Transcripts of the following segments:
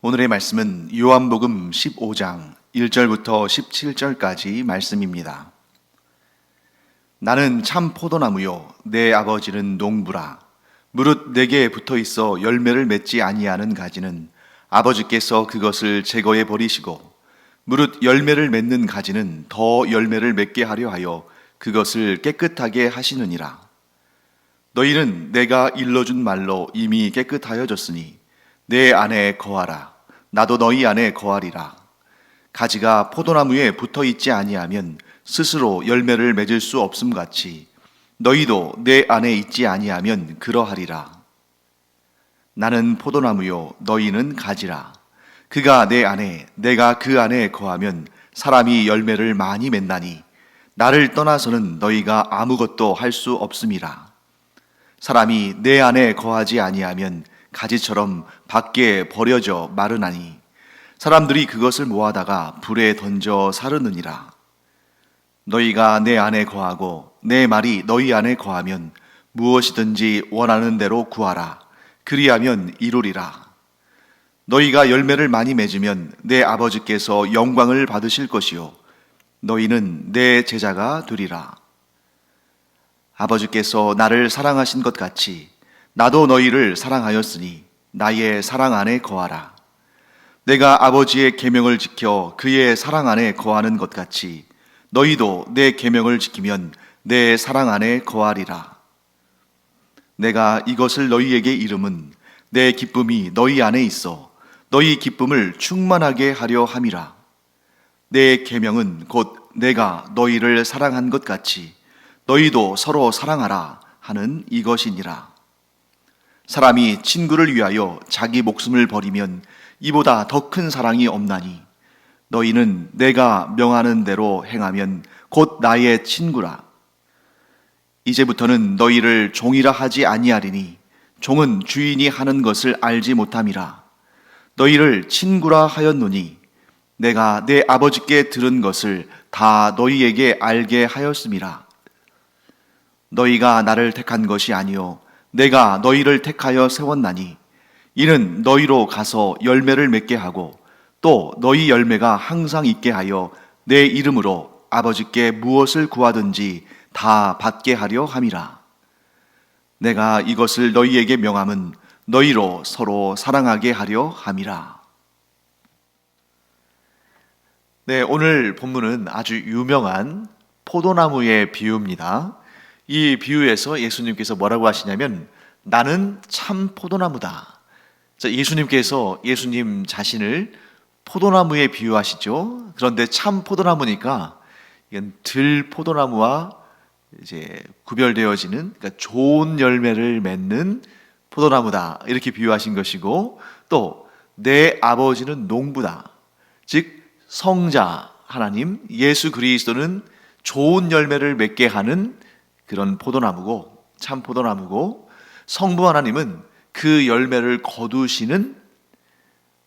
오늘의 말씀은 요한복음 15장 1절부터 17절까지 말씀입니다. 나는 참 포도나무요 내 아버지는 농부라. 무릇 내게 붙어 있어 열매를 맺지 아니하는 가지는 아버지께서 그것을 제거해 버리시고, 무릇 열매를 맺는 가지는 더 열매를 맺게 하려 하여 그것을 깨끗하게 하시느니라. 너희는 내가 일러준 말로 이미 깨끗하여졌으니 내 안에 거하라. 나도 너희 안에 거하리라. 가지가 포도나무에 붙어 있지 아니하면 스스로 열매를 맺을 수 없음 같이 너희도 내 안에 있지 아니하면 그러하리라. 나는 포도나무요 너희는 가지라. 그가 내 안에 내가 그 안에 거하면 사람이 열매를 많이 맺나니 나를 떠나서는 너희가 아무것도 할 수 없음이라. 사람이 내 안에 거하지 아니하면 가지처럼 밖에 버려져 마르나니 사람들이 그것을 모아다가 불에 던져 사르느니라. 너희가 내 안에 거하고 내 말이 너희 안에 거하면 무엇이든지 원하는 대로 구하라. 그리하면 이루리라. 너희가 열매를 많이 맺으면 내 아버지께서 영광을 받으실 것이요 너희는 내 제자가 되리라. 아버지께서 나를 사랑하신 것 같이 나도 너희를 사랑하였으니 나의 사랑 안에 거하라. 내가 아버지의 계명을 지켜 그의 사랑 안에 거하는 것 같이 너희도 내 계명을 지키면 내 사랑 안에 거하리라. 내가 이것을 너희에게 이름은 내 기쁨이 너희 안에 있어 너희 기쁨을 충만하게 하려 함이라. 내 계명은 곧 내가 너희를 사랑한 것 같이 너희도 서로 사랑하라 하는 이것이니라. 사람이 친구를 위하여 자기 목숨을 버리면 이보다 더 큰 사랑이 없나니 너희는 내가 명하는 대로 행하면 곧 나의 친구라. 이제부터는 너희를 종이라 하지 아니하리니 종은 주인이 하는 것을 알지 못함이라. 너희를 친구라 하였노니 내가 내 아버지께 들은 것을 다 너희에게 알게 하였음이라. 너희가 나를 택한 것이 아니요 내가 너희를 택하여 세웠나니 이는 너희로 가서 열매를 맺게 하고 또 너희 열매가 항상 있게 하여 내 이름으로 아버지께 무엇을 구하든지 다 받게 하려 함이라. 내가 이것을 너희에게 명함은 너희로 서로 사랑하게 하려 함이라. 네, 오늘 본문은 아주 유명한 포도나무의 비유입니다. 이 비유에서 예수님께서 뭐라고 하시냐면 나는 참 포도나무다. 자, 예수님 자신을 포도나무에 비유하시죠. 그런데 참 포도나무니까 이건 들 포도나무와 이제 구별되어지는, 그러니까 좋은 열매를 맺는 포도나무다 이렇게 비유하신 것이고, 또 내 아버지는 농부다. 즉 성자 하나님 예수 그리스도는 좋은 열매를 맺게 하는 그런 포도나무고 참 포도나무고, 성부 하나님은 그 열매를 거두시는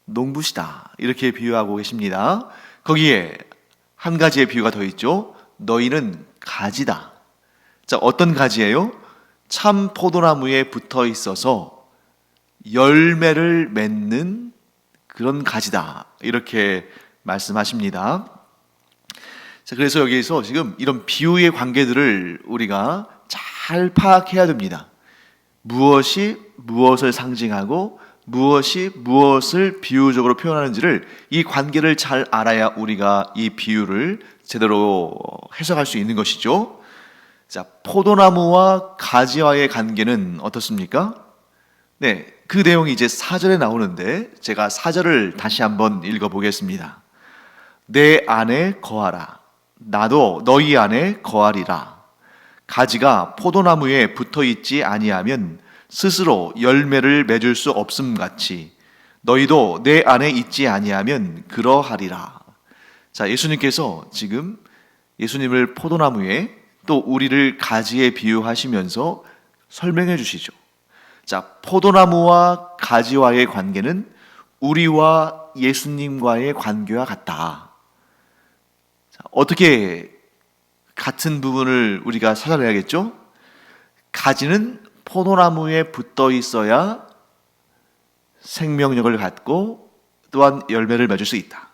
농부시다 이렇게 비유하고 계십니다. 거기에 한 가지의 비유가 더 있죠. 너희는 가지다. 자, 어떤 가지예요? 참 포도나무에 붙어 있어서 열매를 맺는 그런 가지다 이렇게 말씀하십니다. 자, 그래서 여기에서 지금 이런 비유의 관계들을 우리가 잘 파악해야 됩니다. 무엇이 무엇을 상징하고 무엇이 무엇을 비유적으로 표현하는지를, 이 관계를 잘 알아야 우리가 이 비유를 제대로 해석할 수 있는 것이죠. 자, 포도나무와 가지와의 관계는 어떻습니까? 네, 그 내용이 이제 4절에 나오는데 제가 4절을 다시 한번 읽어보겠습니다. 내 안에 거하라. 나도 너희 안에 거하리라. 가지가 포도나무에 붙어 있지 아니하면 스스로 열매를 맺을 수 없음 같이 너희도 내 안에 있지 아니하면 그러하리라. 자, 예수님께서 지금 예수님을 포도나무에 또 우리를 가지에 비유하시면서 설명해 주시죠. 자, 포도나무와 가지와의 관계는 우리와 예수님과의 관계와 같다. 자, 어떻게 같은 부분을 우리가 찾아내야겠죠? 가지는 포도나무에 붙어 있어야 생명력을 갖고 또한 열매를 맺을 수 있다.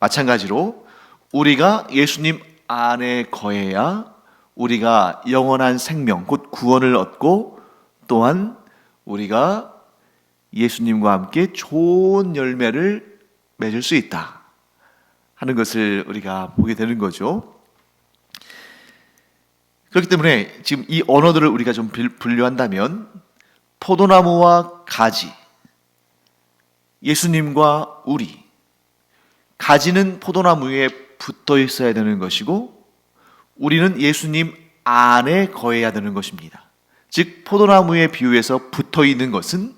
마찬가지로 우리가 예수님 안에 거해야 우리가 영원한 생명, 곧 구원을 얻고 또한 우리가 예수님과 함께 좋은 열매를 맺을 수 있다 하는 것을 우리가 보게 되는 거죠. 그렇기 때문에 지금 이 언어들을 우리가 좀 분류한다면 포도나무와 가지, 예수님과 우리, 가지는 포도나무에 붙어 있어야 되는 것이고 우리는 예수님 안에 거해야 되는 것입니다. 즉 포도나무에 비유해서 붙어 있는 것은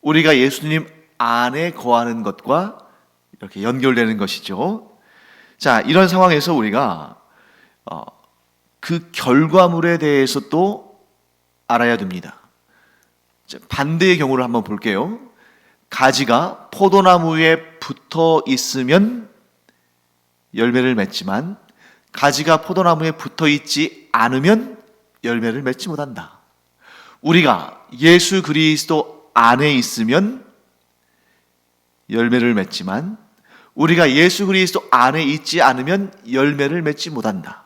우리가 예수님 안에 거하는 것과 이렇게 연결되는 것이죠. 자, 이런 상황에서 우리가 그 결과물에 대해서 또 알아야 됩니다. 반대의 경우를 한번 볼게요. 가지가 포도나무에 붙어 있으면 열매를 맺지만 가지가 포도나무에 붙어 있지 않으면 열매를 맺지 못한다. 우리가 예수 그리스도 안에 있으면 열매를 맺지만 우리가 예수 그리스도 안에 있지 않으면 열매를 맺지 못한다.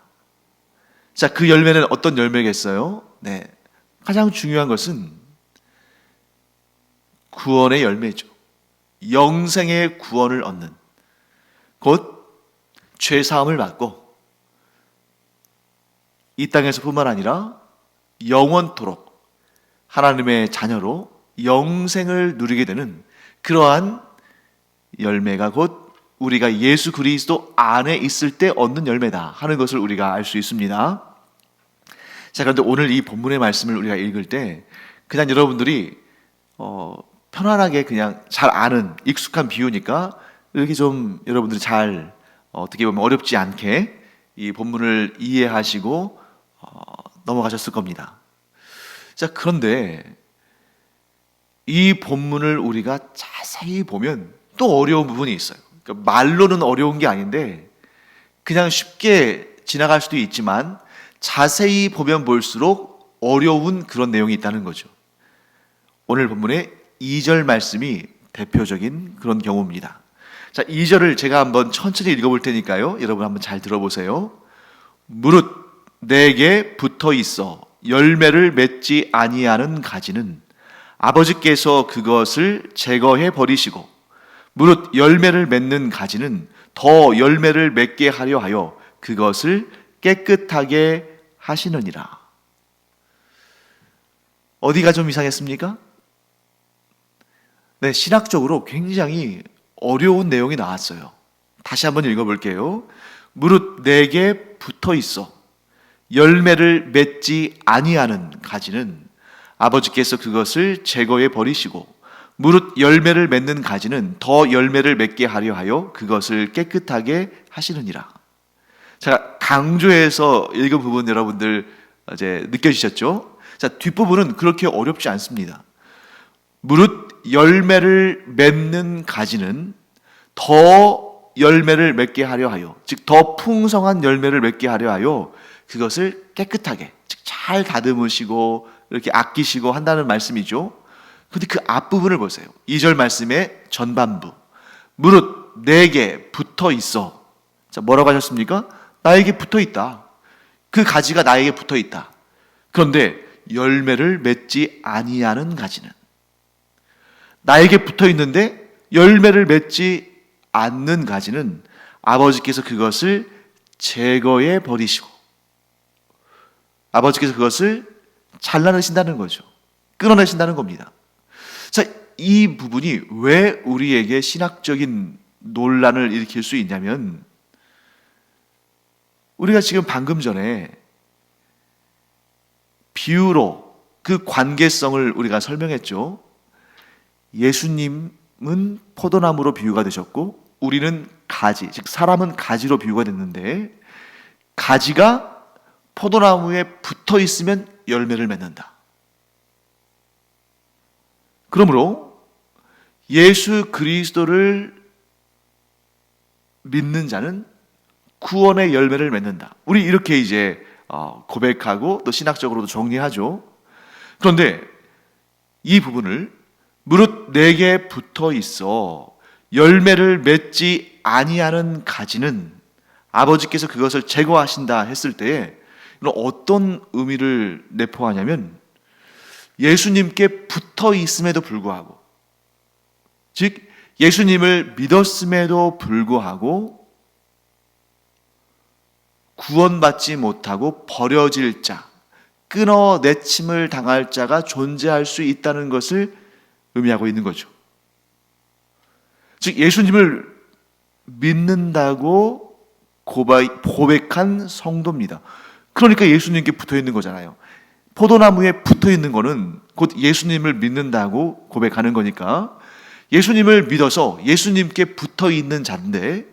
자, 그 열매는 어떤 열매겠어요? 네, 가장 중요한 것은 구원의 열매죠. 영생의 구원을 얻는, 곧 죄사함을 받고 이 땅에서뿐만 아니라 영원토록 하나님의 자녀로 영생을 누리게 되는 그러한 열매가 곧 우리가 예수 그리스도 안에 있을 때 얻는 열매다 하는 것을 우리가 알 수 있습니다. 자, 그런데 오늘 이 본문의 말씀을 우리가 읽을 때 그냥 여러분들이 편안하게 그냥 잘 아는 익숙한 비유니까 이렇게 좀 여러분들이 잘 어떻게 보면 어렵지 않게 이 본문을 이해하시고 넘어가셨을 겁니다. 자, 그런데 이 본문을 우리가 자세히 보면 또 어려운 부분이 있어요. 그러니까 말로는 어려운 게 아닌데 그냥 쉽게 지나갈 수도 있지만 자세히 보면 볼수록 어려운 그런 내용이 있다는 거죠. 오늘 본문의 2절 말씀이 대표적인 그런 경우입니다. 자, 2절을 제가 한번 천천히 읽어볼 테니까요, 여러분 한번 잘 들어보세요. 무릇 내게 붙어 있어 열매를 맺지 아니하는 가지는 아버지께서 그것을 제거해 버리시고 무릇 열매를 맺는 가지는 더 열매를 맺게 하려 하여 그것을 깨끗하게 하시느니라. 어디가 좀 이상했습니까? 네, 신학적으로 굉장히 어려운 내용이 나왔어요. 다시 한번 읽어볼게요. 무릇 내게 붙어 있어 열매를 맺지 아니하는 가지는 아버지께서 그것을 제거해 버리시고 무릇 열매를 맺는 가지는 더 열매를 맺게 하려 하여 그것을 깨끗하게 하시느니라. 제가 강조해서 읽은 부분 여러분들 이제 느껴지셨죠? 자, 뒷부분은 그렇게 어렵지 않습니다. 무릇 열매를 맺는 가지는 더 열매를 맺게 하려 하여, 즉 더 풍성한 열매를 맺게 하려 하여 그것을 깨끗하게, 즉 잘 다듬으시고 이렇게 아끼시고 한다는 말씀이죠. 그런데 그 앞부분을 보세요. 2절 말씀의 전반부. 무릇 내게 붙어 있어. 자, 뭐라고 하셨습니까? 나에게 붙어 있다. 그 가지가 나에게 붙어 있다. 그런데 열매를 맺지 아니하는 가지는, 나에게 붙어 있는데 열매를 맺지 않는 가지는 아버지께서 그것을 제거해 버리시고 아버지께서 그것을 잘라내신다는 거죠. 끊어내신다는 겁니다. 자, 이 부분이 왜 우리에게 신학적인 논란을 일으킬 수 있냐면, 우리가 지금 방금 전에 비유로 그 관계성을 우리가 설명했죠. 예수님은 포도나무로 비유가 되셨고 우리는 가지, 즉 사람은 가지로 비유가 됐는데, 가지가 포도나무에 붙어 있으면 열매를 맺는다. 그러므로 예수 그리스도를 믿는 자는 구원의 열매를 맺는다. 우리 이렇게 이제 고백하고 또 신학적으로도 정리하죠. 그런데 이 부분을 무릇 내게 붙어 있어 열매를 맺지 아니하는 가지는 아버지께서 그것을 제거하신다 했을 때에 어떤 의미를 내포하냐면 예수님께 붙어 있음에도 불구하고, 즉 예수님을 믿었음에도 불구하고 구원받지 못하고 버려질 자, 끊어내침을 당할 자가 존재할 수 있다는 것을 의미하고 있는 거죠. 즉 예수님을 믿는다고 고백한 성도입니다. 그러니까 예수님께 붙어 있는 거잖아요. 포도나무에 붙어 있는 거는 곧 예수님을 믿는다고 고백하는 거니까 예수님을 믿어서 예수님께 붙어 있는 자인데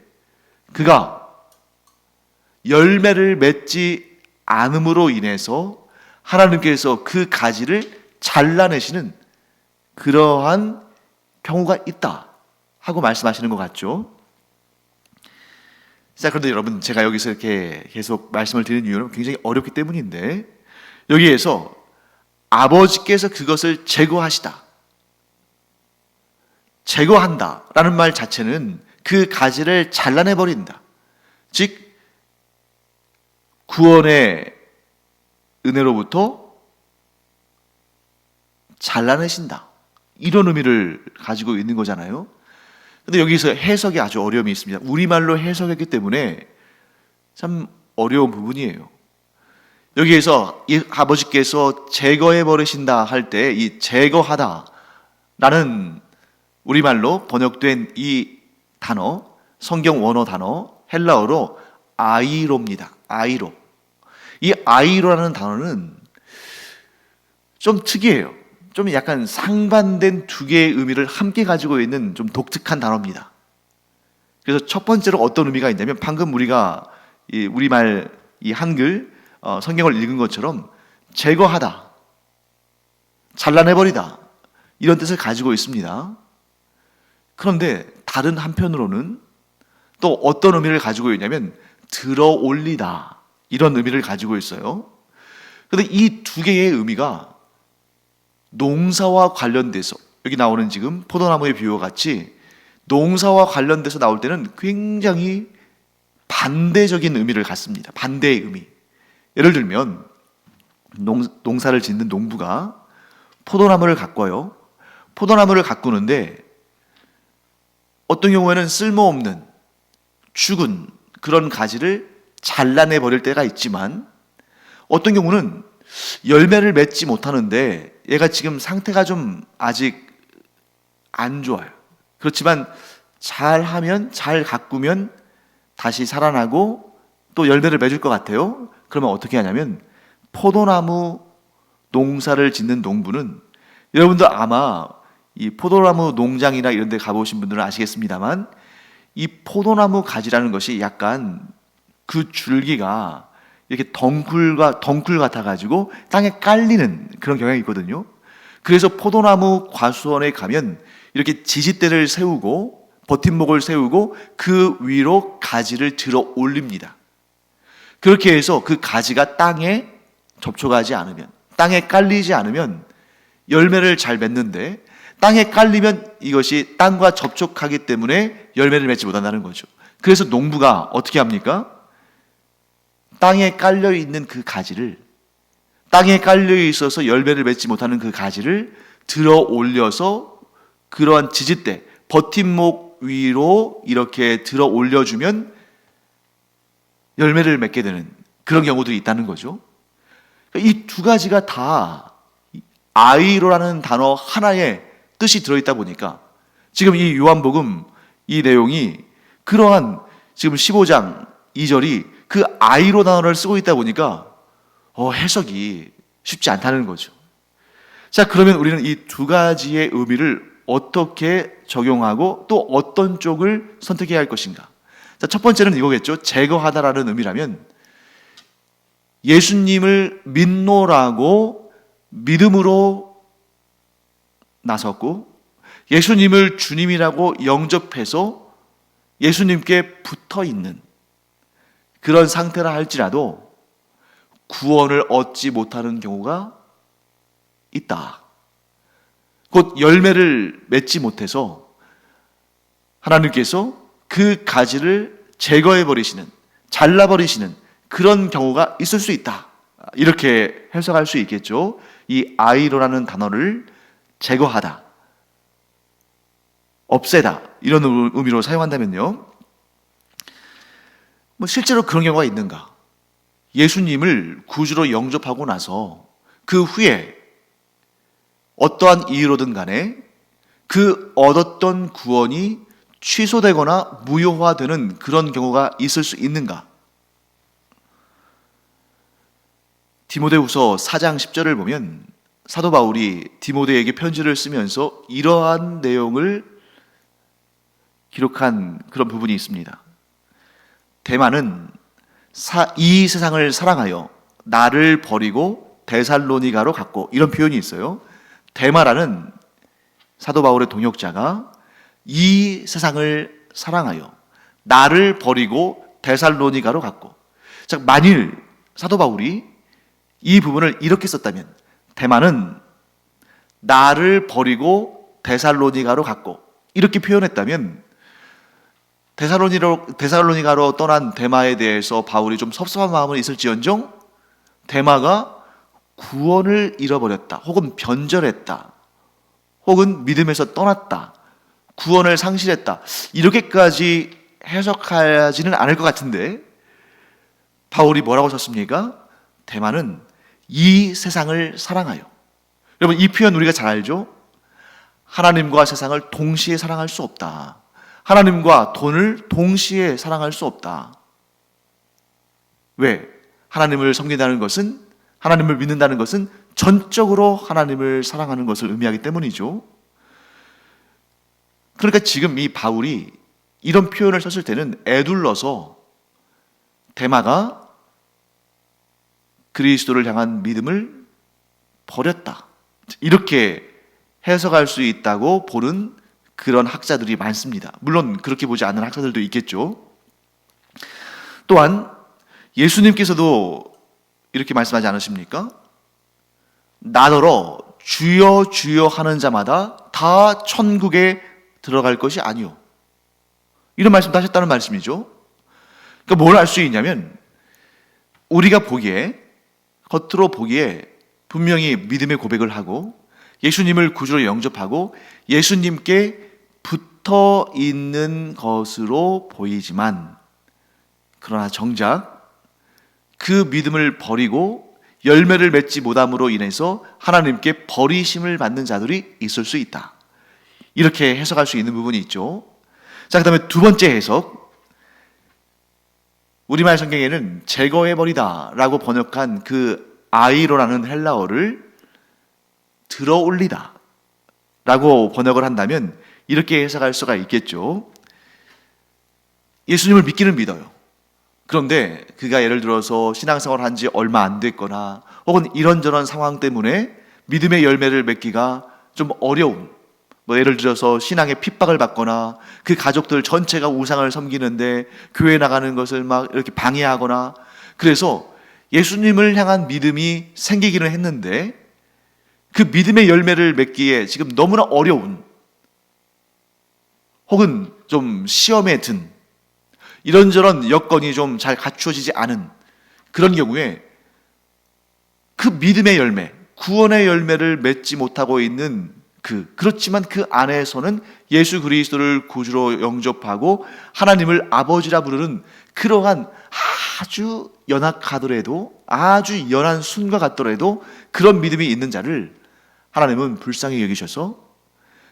그가 열매를 맺지 않음으로 인해서 하나님께서 그 가지를 잘라내시는 그러한 경우가 있다 하고 말씀하시는 것 같죠. 자, 그런데 여러분, 제가 여기서 이렇게 계속 말씀을 드리는 이유는 굉장히 어렵기 때문인데 여기에서 아버지께서 그것을 제거하시다, 제거한다 라는 말 자체는 그 가지를 잘라내버린다, 즉 구원의 은혜로부터 잘라내신다, 이런 의미를 가지고 있는 거잖아요. 근데 여기서 해석이 아주 어려움이 있습니다. 우리말로 해석했기 때문에 참 어려운 부분이에요. 여기에서 이 아버지께서 제거해 버리신다 할 때 이 제거하다 라는 우리말로 번역된 이 단어, 성경 원어 단어 헬라어로 아이로입니다. 아이로. 이 아이로라는 단어는 좀 특이해요. 좀 약간 상반된 두 개의 의미를 함께 가지고 있는 좀 독특한 단어입니다. 그래서 첫 번째로 어떤 의미가 있냐면 방금 우리가 이 우리말 이 한글 성경을 읽은 것처럼 제거하다, 잘라내버리다 이런 뜻을 가지고 있습니다. 그런데 다른 한편으로는 또 어떤 의미를 가지고 있냐면 들어 올리다 이런 의미를 가지고 있어요. 그런데 이 두 개의 의미가 농사와 관련돼서 여기 나오는 지금 포도나무의 비유와 같이 농사와 관련돼서 나올 때는 굉장히 반대적인 의미를 갖습니다. 반대의 의미. 예를 들면 농사를 짓는 농부가 포도나무를 가꿔요. 포도나무를 가꾸는데 어떤 경우에는 쓸모없는 죽은 그런 가지를 잘라내 버릴 때가 있지만 어떤 경우는 열매를 맺지 못하는데 얘가 지금 상태가 좀 아직 안 좋아요. 그렇지만 잘하면, 잘 가꾸면 다시 살아나고 또 열매를 맺을 것 같아요. 그러면 어떻게 하냐면 포도나무 농사를 짓는 농부는, 여러분들 아마 이 포도나무 농장이나 이런 데 가보신 분들은 아시겠습니다만 이 포도나무 가지라는 것이 약간 그 줄기가 이렇게 덩쿨 같아가지고 땅에 깔리는 그런 경향이 있거든요. 그래서 포도나무 과수원에 가면 이렇게 지지대를 세우고 버팀목을 세우고 그 위로 가지를 들어 올립니다. 그렇게 해서 그 가지가 땅에 접촉하지 않으면, 땅에 깔리지 않으면 열매를 잘 맺는데 땅에 깔리면 이것이 땅과 접촉하기 때문에 열매를 맺지 못한다는 거죠. 그래서 농부가 어떻게 합니까? 땅에 깔려 있는 그 가지를, 땅에 깔려 있어서 열매를 맺지 못하는 그 가지를 들어 올려서 그러한 지지대, 버팀목 위로 이렇게 들어 올려주면 열매를 맺게 되는 그런 경우들이 있다는 거죠. 이 두 가지가 다 아이로라는 단어 하나에 뜻이 들어있다 보니까 지금 이 요한복음 이 내용이 그러한 지금 15장 2절이 그 아이로 단어를 쓰고 있다 보니까 해석이 쉽지 않다는 거죠. 자, 그러면 우리는 이 두 가지의 의미를 어떻게 적용하고 또 어떤 쪽을 선택해야 할 것인가? 자, 첫 번째는 이거겠죠. 제거하다라는 의미라면 예수님을 믿노라고 믿음으로 나섰고 예수님을 주님이라고 영접해서 예수님께 붙어 있는 그런 상태라 할지라도 구원을 얻지 못하는 경우가 있다. 곧 열매를 맺지 못해서 하나님께서 그 가지를 제거해 버리시는, 잘라 버리시는 그런 경우가 있을 수 있다. 이렇게 해석할 수 있겠죠. 이 아이로라는 단어를 제거하다, 없애다 이런 의미로 사용한다면요. 실제로 그런 경우가 있는가? 예수님을 구주로 영접하고 나서 그 후에 어떠한 이유로든 간에 그 얻었던 구원이 취소되거나 무효화되는 그런 경우가 있을 수 있는가? 디모데후서 4장 10절을 보면 사도 바울이 디모데에게 편지를 쓰면서 이러한 내용을 기록한 그런 부분이 있습니다. 데마는 이 세상을 사랑하여 나를 버리고 데살로니가로 갔고, 이런 표현이 있어요. 데마라는 사도 바울의 동역자가 이 세상을 사랑하여 나를 버리고 데살로니가로 갔고, 자, 만일 사도 바울이 이 부분을 이렇게 썼다면, 데마는 나를 버리고 데살로니가로 갔고 이렇게 표현했다면, 데살로니가로 떠난 데마에 대해서 바울이 좀 섭섭한 마음은 있을지언정 데마가 구원을 잃어버렸다, 혹은 변절했다, 혹은 믿음에서 떠났다, 구원을 상실했다, 이렇게까지 해석하지는 않을 것 같은데, 바울이 뭐라고 썼습니까? 데마는 이 세상을 사랑하여. 여러분, 이 표현 우리가 잘 알죠? 하나님과 세상을 동시에 사랑할 수 없다. 하나님과 돈을 동시에 사랑할 수 없다. 왜? 하나님을 섬긴다는 것은, 하나님을 믿는다는 것은 전적으로 하나님을 사랑하는 것을 의미하기 때문이죠. 그러니까 지금 이 바울이 이런 표현을 썼을 때는 애둘러서 데마가 그리스도를 향한 믿음을 버렸다, 이렇게 해석할 수 있다고 보는 그런 학자들이 많습니다. 물론 그렇게 보지 않는 학자들도 있겠죠. 또한 예수님께서도 이렇게 말씀하지 않으십니까? 나더러 주여 주여 하는 자마다 다 천국에 들어갈 것이 아니오, 이런 말씀도 하셨다는 말씀이죠. 그러니까 뭘 알 수 있냐면, 우리가 보기에, 겉으로 보기에 분명히 믿음의 고백을 하고 예수님을 구주로 영접하고 예수님께 붙어 있는 것으로 보이지만, 그러나 정작 그 믿음을 버리고 열매를 맺지 못함으로 인해서 하나님께 버리심을 받는 자들이 있을 수 있다, 이렇게 해석할 수 있는 부분이 있죠. 자, 그 다음에 두 번째 해석, 우리말 성경에는 제거해버리다 라고 번역한 그 아이로라는 헬라어를 들어올리다 라고 번역을 한다면 이렇게 해석할 수가 있겠죠. 예수님을 믿기는 믿어요. 그런데 그가 예를 들어서 신앙생활을 한 지 얼마 안 됐거나, 혹은 이런저런 상황 때문에 믿음의 열매를 맺기가 좀 어려움, 예를 들어서 신앙의 핍박을 받거나 그 가족들 전체가 우상을 섬기는데 교회 나가는 것을 막 이렇게 방해하거나, 그래서 예수님을 향한 믿음이 생기기는 했는데 그 믿음의 열매를 맺기에 지금 너무나 어려운, 혹은 좀 시험에 든, 이런저런 여건이 좀 잘 갖추어지지 않은 그런 경우에 그 믿음의 열매, 구원의 열매를 맺지 못하고 있는 그렇지만 그 안에서는 예수 그리스도를 구주로 영접하고 하나님을 아버지라 부르는 그러한 아주 연약하더라도, 아주 연한 순과 같더라도 그런 믿음이 있는 자를 하나님은 불쌍히 여기셔서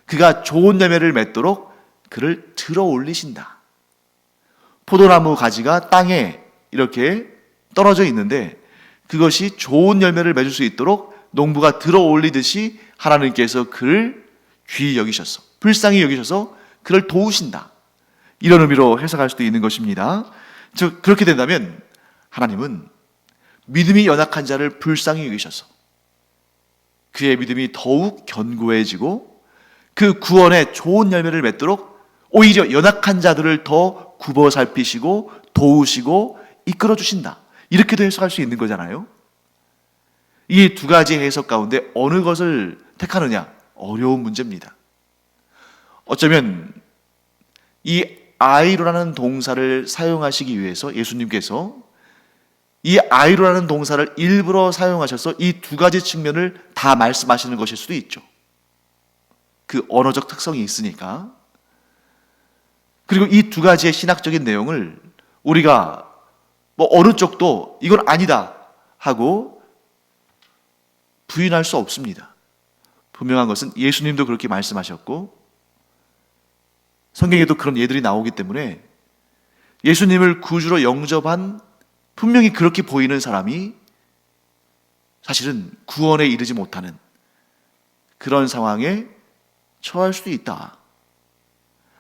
그가 좋은 열매를 맺도록 그를 들어 올리신다. 포도나무 가지가 땅에 이렇게 떨어져 있는데 그것이 좋은 열매를 맺을 수 있도록 농부가 들어 올리듯이 하나님께서 그를 귀히 여기셔서, 불쌍히 여기셔서 그를 도우신다, 이런 의미로 해석할 수도 있는 것입니다. 즉, 그렇게 된다면 하나님은 믿음이 연약한 자를 불쌍히 여기셔서 그의 믿음이 더욱 견고해지고 그 구원의 좋은 열매를 맺도록 오히려 연약한 자들을 더 굽어 살피시고 도우시고 이끌어 주신다, 이렇게도 해석할 수 있는 거잖아요. 이 두 가지 해석 가운데 어느 것을 택하느냐, 어려운 문제입니다. 어쩌면 이 아이로라는 동사를 사용하시기 위해서 예수님께서 이 아이로라는 동사를 일부러 사용하셔서 이 두 가지 측면을 다 말씀하시는 것일 수도 있죠. 그 언어적 특성이 있으니까. 그리고 이 두 가지의 신학적인 내용을 우리가 어느 쪽도 이건 아니다 하고 부인할 수 없습니다. 분명한 것은 예수님도 그렇게 말씀하셨고 성경에도 그런 예들이 나오기 때문에 예수님을 구주로 영접한 분명히 그렇게 보이는 사람이 사실은 구원에 이르지 못하는 그런 상황에 처할 수도 있다.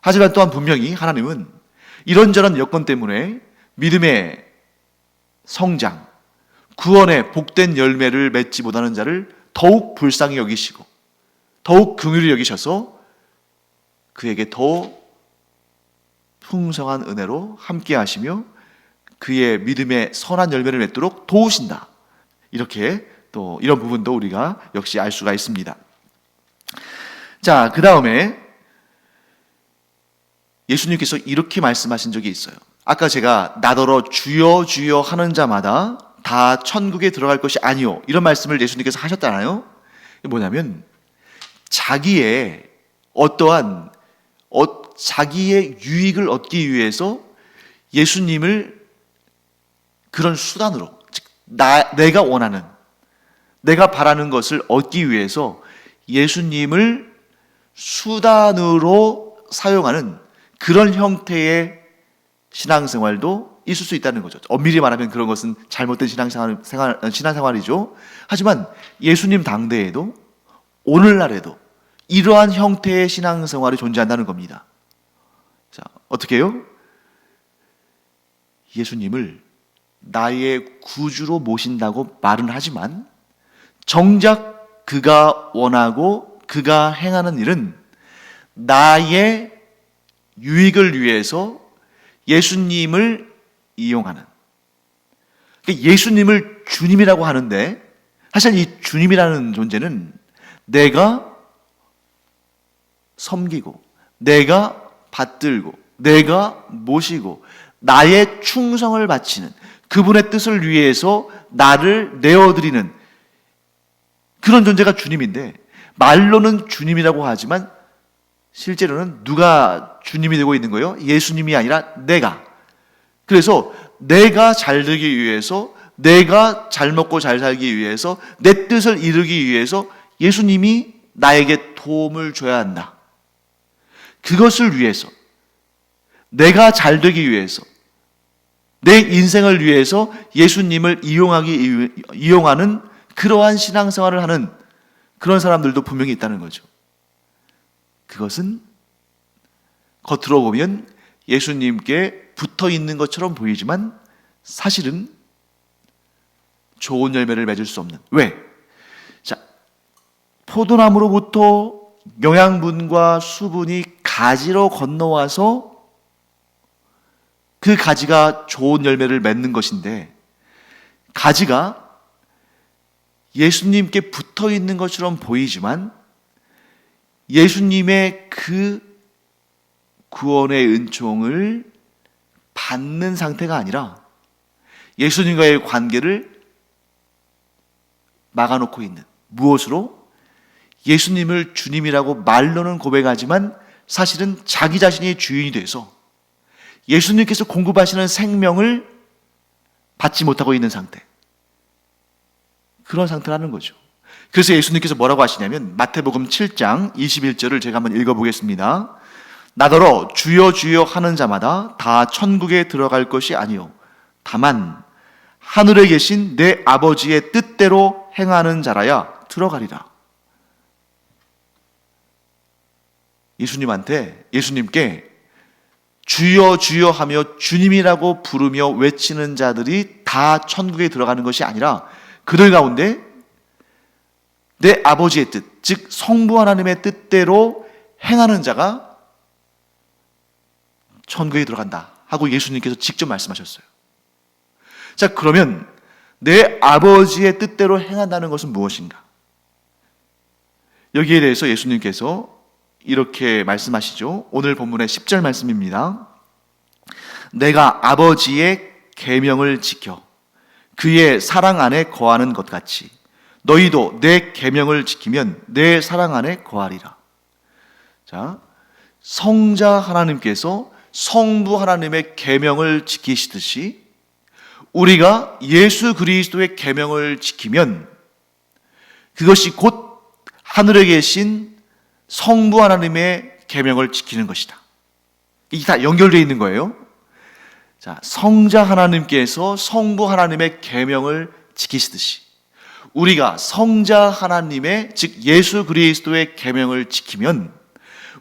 하지만 또한 분명히 하나님은 이런저런 여건 때문에 믿음의 성장, 구원의 복된 열매를 맺지 못하는 자를 더욱 불쌍히 여기시고 더욱 긍휼히 여기셔서 그에게 더 풍성한 은혜로 함께 하시며 그의 믿음의 선한 열매를 맺도록 도우신다. 이렇게 또 이런 부분도 우리가 역시 알 수가 있습니다. 자, 그 다음에 예수님께서 이렇게 말씀하신 적이 있어요. 아까 제가 나더러 주여 주여 하는 자마다 다 천국에 들어갈 것이 아니요, 이런 말씀을 예수님께서 하셨잖아요. 뭐냐면 자기의 어떠한 자기의 유익을 얻기 위해서 예수님을 그런 수단으로, 즉 내가 원하는, 내가 바라는 것을 얻기 위해서 예수님을 수단으로 사용하는 그런 형태의 신앙생활도 있을 수 있다는 거죠. 엄밀히 말하면 그런 것은 잘못된 신앙생활이죠. 하지만 예수님 당대에도 오늘날에도 이러한 형태의 신앙생활이 존재한다는 겁니다. 자, 어떻게 해요? 예수님을 나의 구주로 모신다고 말은 하지만 정작 그가 원하고 그가 행하는 일은 나의 유익을 위해서 예수님을 이용하는, 그러니까 예수님을 주님이라고 하는데 사실 이 주님이라는 존재는 내가 섬기고 내가 받들고 내가 모시고 나의 충성을 바치는 그분의 뜻을 위해서 나를 내어드리는 그런 존재가 주님인데, 말로는 주님이라고 하지만 실제로는 누가 주님이 되고 있는 거예요? 예수님이 아니라 내가. 그래서 내가 잘 되기 위해서, 내가 잘 먹고 잘 살기 위해서, 내 뜻을 이루기 위해서 예수님이 나에게 도움을 줘야 한다. 그것을 위해서, 내가 잘 되기 위해서, 내 인생을 위해서 예수님을 이용하는 그러한 신앙생활을 하는 그런 사람들도 분명히 있다는 거죠. 그것은 겉으로 보면 예수님께 붙어 있는 것처럼 보이지만 사실은 좋은 열매를 맺을 수 없는. 왜? 자, 포도나무로부터 영양분과 수분이 가지로 건너와서 그 가지가 좋은 열매를 맺는 것인데, 가지가 예수님께 붙어 있는 것처럼 보이지만 예수님의 그 구원의 은총을 받는 상태가 아니라 예수님과의 관계를 막아놓고 있는, 무엇으로? 예수님을 주님이라고 말로는 고백하지만 사실은 자기 자신이 주인이 돼서 예수님께서 공급하시는 생명을 받지 못하고 있는 상태, 그런 상태라는 거죠. 그래서 예수님께서 뭐라고 하시냐면 마태복음 7장 21절을 제가 한번 읽어보겠습니다. 나더러 주여 주여 하는 자마다 다 천국에 들어갈 것이 아니요 다만 하늘에 계신 내 아버지의 뜻대로 행하는 자라야 들어가리라. 예수님께 주여 주여 하며 주님이라고 부르며 외치는 자들이 다 천국에 들어가는 것이 아니라 그들 가운데 내 아버지의 뜻, 즉 성부 하나님의 뜻대로 행하는 자가 천국에 들어간다 하고 예수님께서 직접 말씀하셨어요. 자, 그러면 내 아버지의 뜻대로 행한다는 것은 무엇인가? 여기에 대해서 예수님께서 이렇게 말씀하시죠. 오늘 본문의 10절 말씀입니다. 내가 아버지의 계명을 지켜 그의 사랑 안에 거하는 것 같이 너희도 내 계명을 지키면 내 사랑 안에 거하리라. 자, 성자 하나님께서 성부 하나님의 계명을 지키시듯이 우리가 예수 그리스도의 계명을 지키면 그것이 곧 하늘에 계신 성부 하나님의 계명을 지키는 것이다. 이게 다 연결되어 있는 거예요. 자, 성자 하나님께서 성부 하나님의 계명을 지키시듯이 우리가 성자 하나님의 즉 예수 그리스도의 계명을 지키면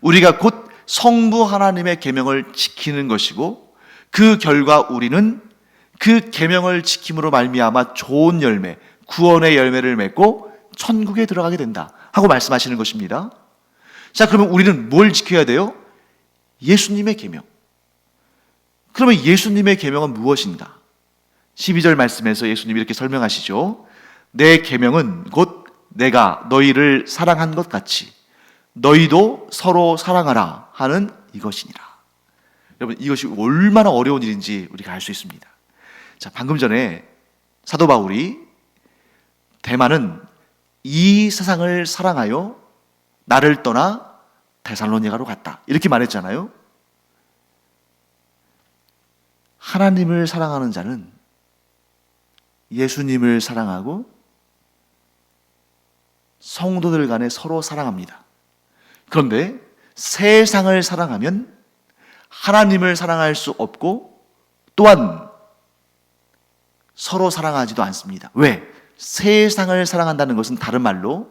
우리가 곧 성부 하나님의 계명을 지키는 것이고 그 결과 우리는 그 계명을 지킴으로 말미암아 좋은 열매, 구원의 열매를 맺고 천국에 들어가게 된다 하고 말씀하시는 것입니다. 자, 그러면 우리는 뭘 지켜야 돼요? 예수님의 계명. 그러면 예수님의 계명은 무엇인가? 12절 말씀에서 예수님이 이렇게 설명하시죠. 내 계명은 곧 내가 너희를 사랑한 것 같이 너희도 서로 사랑하라 하는 이것이니라. 여러분, 이것이 얼마나 어려운 일인지 우리가 알 수 있습니다. 자, 방금 전에 사도 바울이 대만은 이 세상을 사랑하여 나를 떠나 데살로니가로 갔다 이렇게 말했잖아요. 하나님을 사랑하는 자는 예수님을 사랑하고 성도들 간에 서로 사랑합니다. 그런데 세상을 사랑하면 하나님을 사랑할 수 없고 또한 서로 사랑하지도 않습니다. 왜? 세상을 사랑한다는 것은 다른 말로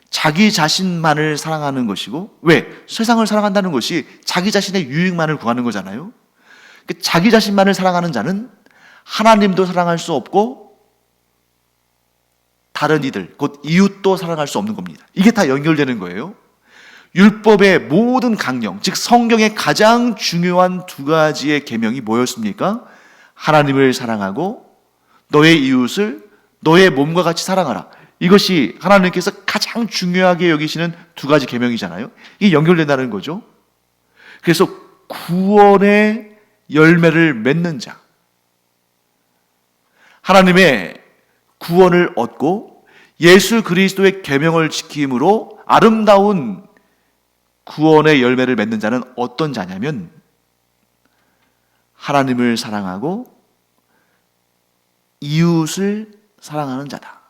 자기 자신만을 사랑하는 것이고, 왜? 세상을 사랑한다는 것이 자기 자신의 유익만을 구하는 거잖아요. 자기 자신만을 사랑하는 자는 하나님도 사랑할 수 없고 다른 이들, 곧 이웃도 사랑할 수 없는 겁니다. 이게 다 연결되는 거예요. 율법의 모든 강령, 즉 성경의 가장 중요한 두 가지의 계명이 뭐였습니까? 하나님을 사랑하고 너의 이웃을 너의 몸과 같이 사랑하라. 이것이 하나님께서 가장 중요하게 여기시는 두 가지 계명이잖아요. 이게 연결된다는 거죠. 그래서 구원의 열매를 맺는 자, 하나님의 구원을 얻고 예수 그리스도의 계명을 지킴으로 아름다운 구원의 열매를 맺는 자는 어떤 자냐면 하나님을 사랑하고 이웃을 사랑하는 자다.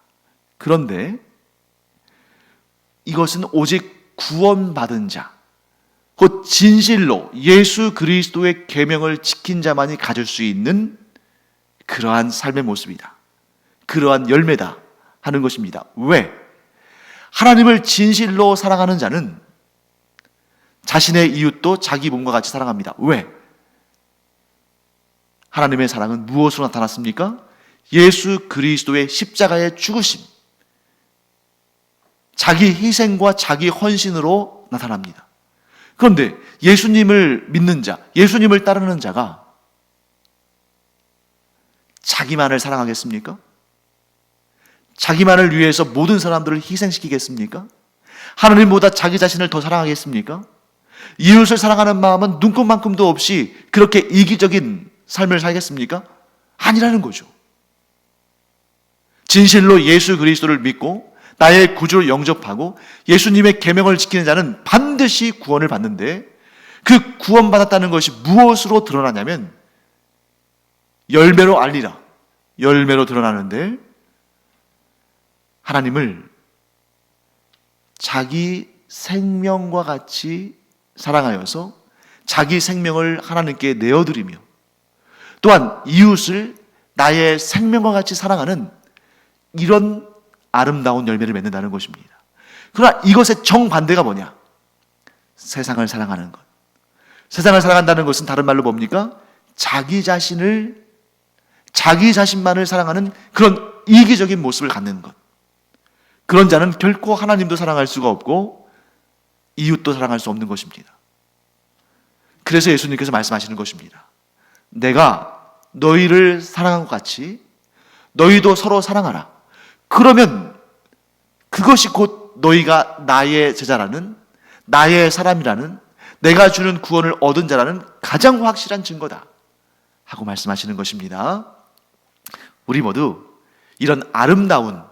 그런데 이것은 오직 구원받은 자, 곧 진실로 예수 그리스도의 계명을 지킨 자만이 가질 수 있는 그러한 삶의 모습이다. 그러한 열매다 하는 것입니다. 왜? 하나님을 진실로 사랑하는 자는 자신의 이웃도 자기 몸과 같이 사랑합니다. 왜? 하나님의 사랑은 무엇으로 나타났습니까? 예수 그리스도의 십자가의 죽으심, 자기 희생과 자기 헌신으로 나타납니다. 그런데 예수님을 믿는 자, 예수님을 따르는 자가 자기만을 사랑하겠습니까? 자기만을 위해서 모든 사람들을 희생시키겠습니까? 하나님보다 자기 자신을 더 사랑하겠습니까? 이웃을 사랑하는 마음은 눈꼽만큼도 없이 그렇게 이기적인 삶을 살겠습니까? 아니라는 거죠. 진실로 예수 그리스도를 믿고 나의 구주를 영접하고 예수님의 계명을 지키는 자는 반드시 구원을 받는데, 그 구원받았다는 것이 무엇으로 드러나냐면 열매로 알리라. 열매로 드러나는데, 하나님을 자기 생명과 같이 사랑하여서 자기 생명을 하나님께 내어드리며 또한 이웃을 나의 생명과 같이 사랑하는 이런 아름다운 열매를 맺는다는 것입니다. 그러나 이것의 정반대가 뭐냐? 세상을 사랑하는 것. 세상을 사랑한다는 것은 다른 말로 뭡니까? 자기 자신만을 사랑하는 그런 이기적인 모습을 갖는 것. 그런 자는 결코 하나님도 사랑할 수가 없고 이웃도 사랑할 수 없는 것입니다. 그래서 예수님께서 말씀하시는 것입니다. 내가 너희를 사랑한 것 같이 너희도 서로 사랑하라. 그러면 그것이 곧 너희가 나의 제자라는, 나의 사람이라는, 내가 주는 구원을 얻은 자라는 가장 확실한 증거다 하고 말씀하시는 것입니다. 우리 모두 이런 아름다운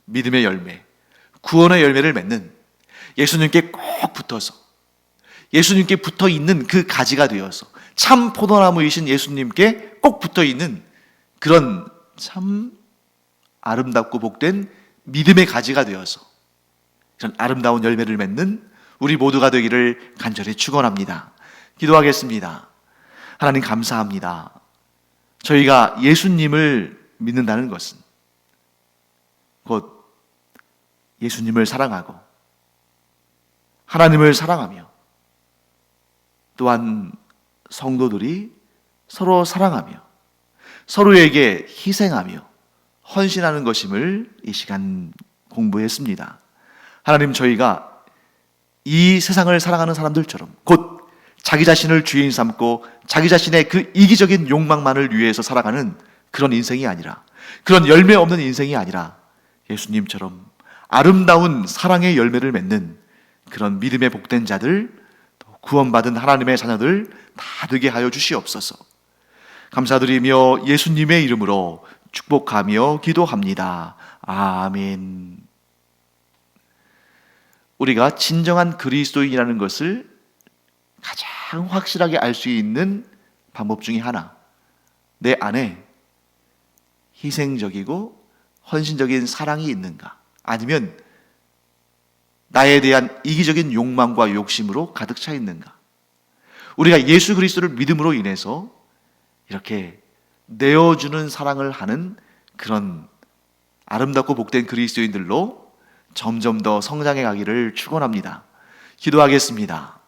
믿음의 열매, 구원의 열매를 맺는 예수님께 꼭 붙어서, 예수님께 붙어 있는 그 가지가 되어서, 참 포도나무이신 예수님께 꼭 붙어 있는 그런 참 아름답고 복된 믿음의 가지가 되어서 이런 아름다운 열매를 맺는 우리 모두가 되기를 간절히 축원합니다. 기도하겠습니다. 하나님 감사합니다. 저희가 예수님을 믿는다는 것은 곧 예수님을 사랑하고 하나님을 사랑하며 또한 성도들이 서로 사랑하며 서로에게 희생하며 헌신하는 것임을 이 시간 공부했습니다. 하나님, 저희가 이 세상을 살아가는 사람들처럼 곧 자기 자신을 주인 삼고 자기 자신의 그 이기적인 욕망만을 위해서 살아가는 그런 인생이 아니라, 그런 열매 없는 인생이 아니라 예수님처럼 아름다운 사랑의 열매를 맺는 그런 믿음의 복된 자들, 구원받은 하나님의 자녀들 다 되게 하여 주시옵소서. 감사드리며 예수님의 이름으로 축복하며 기도합니다. 아멘. 우리가 진정한 그리스도인이라는 것을 가장 확실하게 알 수 있는 방법 중에 하나, 내 안에 희생적이고 헌신적인 사랑이 있는가, 아니면 나에 대한 이기적인 욕망과 욕심으로 가득 차 있는가. 우리가 예수 그리스도를 믿음으로 인해서 이렇게 내어주는 사랑을 하는 그런 아름답고 복된 그리스도인들로 점점 더 성장해 가기를 축원합니다. 기도하겠습니다.